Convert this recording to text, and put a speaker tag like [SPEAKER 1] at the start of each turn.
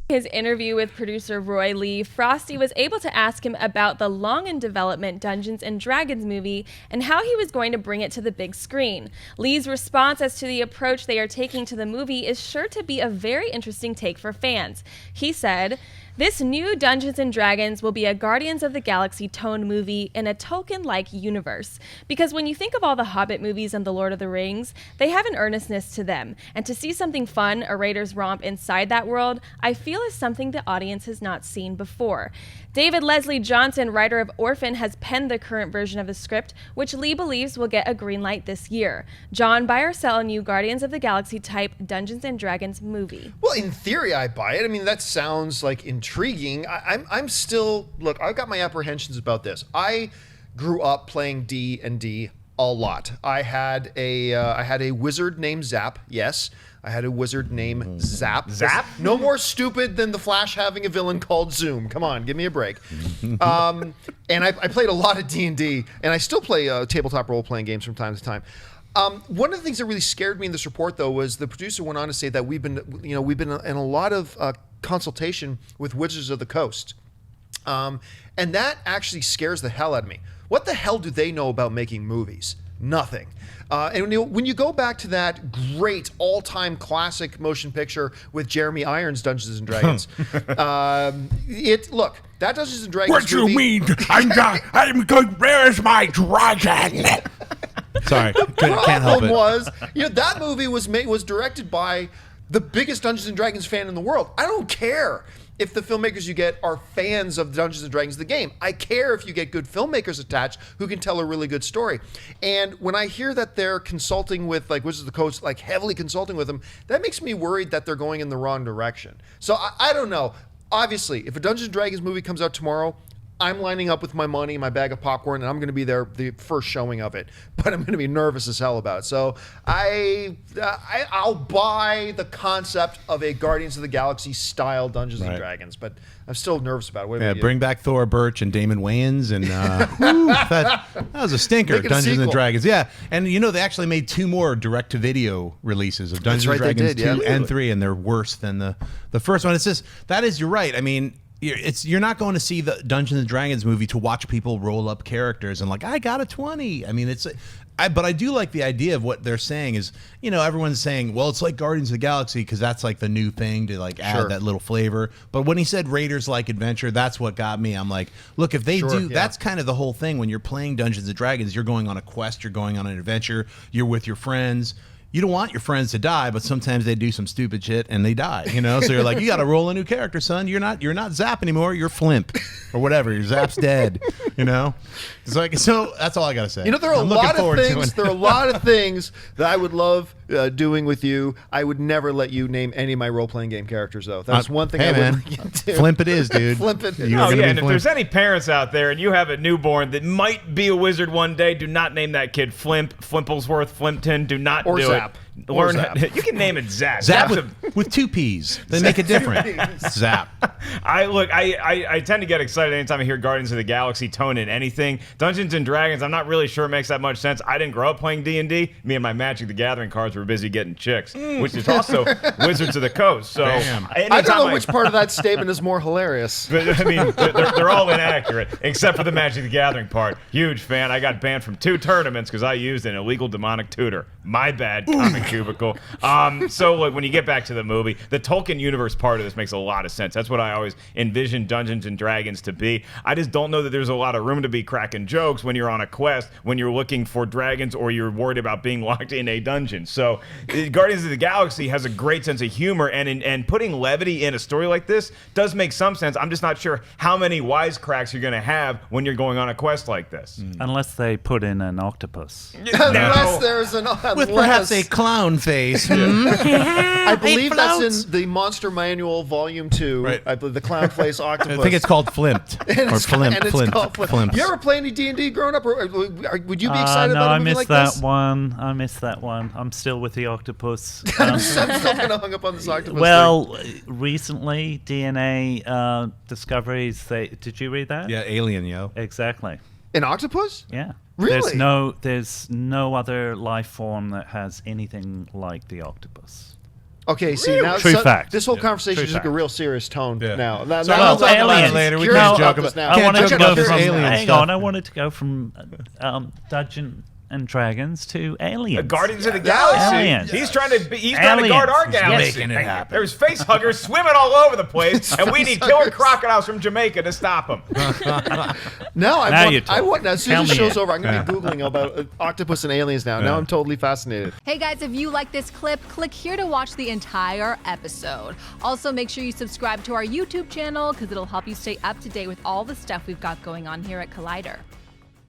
[SPEAKER 1] His interview with producer Roy Lee, Frosty was able to ask him about the long-in-development Dungeons & Dragons movie and how he was going to bring it to the big screen. Lee's response as to the approach they are taking to the movie is sure to be a very interesting take for fans. He said, "This new Dungeons & Dragons will be a Guardians of the Galaxy tone movie in a Tolkien-like universe. Because when you think of all the Hobbit movies and The Lord of the Rings, they have an earnestness to them. And to see something fun, a Raiders romp inside that world, I feel is something the audience has not seen before." David Leslie Johnson, writer of Orphan, has penned the current version of the script, which Lee believes will get a green light this year. John, buy or sell a new Guardians of the Galaxy type Dungeons & Dragons movie?
[SPEAKER 2] Well, in theory, I buy it. I mean, that sounds like intriguing. I'm still, look, I've got my apprehensions about this. I grew up playing D&D a lot. I had a wizard named Zap. Yes, I had a wizard named Zap.
[SPEAKER 3] Zap?
[SPEAKER 2] No more stupid than the Flash having a villain called Zoom. Come on, give me a break. And I played a lot of D&D, and I still play tabletop role-playing games from time to time. One of the things that really scared me in this report, though, was the producer went on to say that we've been in a lot of consultation with Wizards of the Coast, and that actually scares the hell out of me. What the hell do they know about making movies? Nothing. And when you go back to that great all-time classic motion picture with Jeremy Irons' Dungeons and Dragons, look, that Dungeons and Dragons.
[SPEAKER 4] What you mean? I'm going. Where's my dragon? Sorry, can't help it.
[SPEAKER 2] That movie was directed by the biggest Dungeons and Dragons fan in the world. I don't care if the filmmakers you get are fans of Dungeons and Dragons the game. I care if you get good filmmakers attached who can tell a really good story. And when I hear that they're consulting with Wizards of the Coast, heavily consulting with them, that makes me worried that they're going in the wrong direction. So I don't know. Obviously, if a Dungeons and Dragons movie comes out tomorrow, I'm lining up with my money, my bag of popcorn, and I'm going to be there the first showing of it. But I'm going to be nervous as hell about it. So I'll buy the concept of a Guardians of the Galaxy style Dungeons and Dragons, but I'm still nervous about it. What about you?
[SPEAKER 5] Bring back Thora Birch and Damon Wayans, and that was a stinker. Dungeons and Dragons, yeah. And they actually made 2 more direct-to-video releases of Dungeons and Dragons 2 and 3, and they're worse than the first one. It's just you're right. I mean, you're not going to see the Dungeons and Dragons movie to watch people roll up characters and I got a 20. I mean, but I do like the idea of what they're saying is, everyone's saying, well, it's like Guardians of the Galaxy because that's the new thing to add that little flavor. But when he said Raiders-like adventure, that's what got me. I'm like, look, if they do, that's kind of the whole thing. When you're playing Dungeons and Dragons, you're going on a quest, you're going on an adventure, you're with your friends. You don't want your friends to die, but sometimes they do some stupid shit and they die, So you're like, you got to roll a new character, son. You're not Zap anymore. You're Flimp or whatever. Your Zap's dead, So that's all I got to say.
[SPEAKER 2] There are a lot of things that I would love doing with you. I would never let you name any of my role-playing game characters, though. That's one thing I would let you do.
[SPEAKER 5] Flimp it is, dude.
[SPEAKER 2] Flimp it is.
[SPEAKER 3] And if there's any parents out there and you have a newborn that might be a wizard one day, do not name that kid Flimp, Flimplesworth, Flimpton. Do not do it. You can name it Zap.
[SPEAKER 5] Zap with 2 P's. They make it different. Zap.
[SPEAKER 3] I tend to get excited anytime I hear Guardians of the Galaxy tone in anything. Dungeons and Dragons, I'm not really sure it makes that much sense. I didn't grow up playing D&D. Me and my Magic the Gathering cards were busy getting chicks, which is also Wizards of the Coast. So
[SPEAKER 2] I don't know which part of that statement is more hilarious.
[SPEAKER 3] But, I mean, they're all inaccurate, except for the Magic the Gathering part. Huge fan. I got banned from 2 tournaments because I used an illegal demonic tutor. My bad, comic cubicle. So look, when you get back to the movie, the Tolkien universe part of this makes a lot of sense. That's what I always envisioned Dungeons and Dragons to be. I just don't know that there's a lot of room to be cracking jokes when you're on a quest, when you're looking for dragons, or you're worried about being locked in a dungeon. So Guardians of the Galaxy has a great sense of humor, and putting levity in a story like this does make some sense. I'm just not sure how many wisecracks you're going to have when you're going on a quest like this.
[SPEAKER 6] Unless they put in an octopus.
[SPEAKER 2] Unless there's
[SPEAKER 5] with perhaps a clown face.
[SPEAKER 2] I believe that's in the Monster Manual Volume 2.
[SPEAKER 5] Right.
[SPEAKER 2] I believe the clown face octopus.
[SPEAKER 5] I think it's called Flimped.
[SPEAKER 2] Or
[SPEAKER 5] Flimp.
[SPEAKER 2] Flimp. You ever play any D&D growing up? Or would you be excited about a movie like this?
[SPEAKER 6] I missed that one. I'm still with the octopus.
[SPEAKER 2] I'm still kind of hung up on this octopus
[SPEAKER 6] thing. Recently, DNA Discoveries, did you read that?
[SPEAKER 5] Yeah, Alien, yo.
[SPEAKER 6] Exactly.
[SPEAKER 2] An octopus?
[SPEAKER 6] Yeah.
[SPEAKER 2] Really?
[SPEAKER 6] There's no other life form that has anything like the octopus.
[SPEAKER 2] Okay, see now
[SPEAKER 6] True fact.
[SPEAKER 2] this whole conversation
[SPEAKER 6] True
[SPEAKER 2] just took a
[SPEAKER 6] fact.
[SPEAKER 2] real serious tone now.
[SPEAKER 5] So
[SPEAKER 2] Now
[SPEAKER 5] we'll
[SPEAKER 2] I'm
[SPEAKER 5] talk about it
[SPEAKER 6] aliens.
[SPEAKER 5] later. We
[SPEAKER 2] curious
[SPEAKER 5] can
[SPEAKER 2] about
[SPEAKER 5] joke
[SPEAKER 2] this
[SPEAKER 5] about.
[SPEAKER 2] now.
[SPEAKER 6] I wanted
[SPEAKER 5] Can't
[SPEAKER 6] to
[SPEAKER 5] joke
[SPEAKER 6] go
[SPEAKER 5] about this
[SPEAKER 6] from
[SPEAKER 5] alien
[SPEAKER 6] hang
[SPEAKER 5] stuff.
[SPEAKER 6] on. I wanted to go from Dungeon and Dragons to aliens.
[SPEAKER 3] Guardians of the Galaxy.
[SPEAKER 6] Aliens.
[SPEAKER 3] He's trying to guard our
[SPEAKER 6] Aliens.
[SPEAKER 3] galaxy.
[SPEAKER 4] Making it happen.
[SPEAKER 3] There's face huggers swimming all over the place, and we need killer crocodiles from Jamaica to stop them.
[SPEAKER 2] Now
[SPEAKER 6] you're
[SPEAKER 2] I want.
[SPEAKER 6] talking.
[SPEAKER 2] Now, as soon
[SPEAKER 6] Tell
[SPEAKER 2] as the
[SPEAKER 6] me
[SPEAKER 2] show's
[SPEAKER 6] it.
[SPEAKER 2] over, I'm going to be googling about octopus and aliens now. Now I'm totally fascinated.
[SPEAKER 7] Hey guys, if you like this clip, click here to watch the entire episode. Also, make sure you subscribe to our YouTube channel because it'll help you stay up to date with all the stuff we've got going on here at Collider.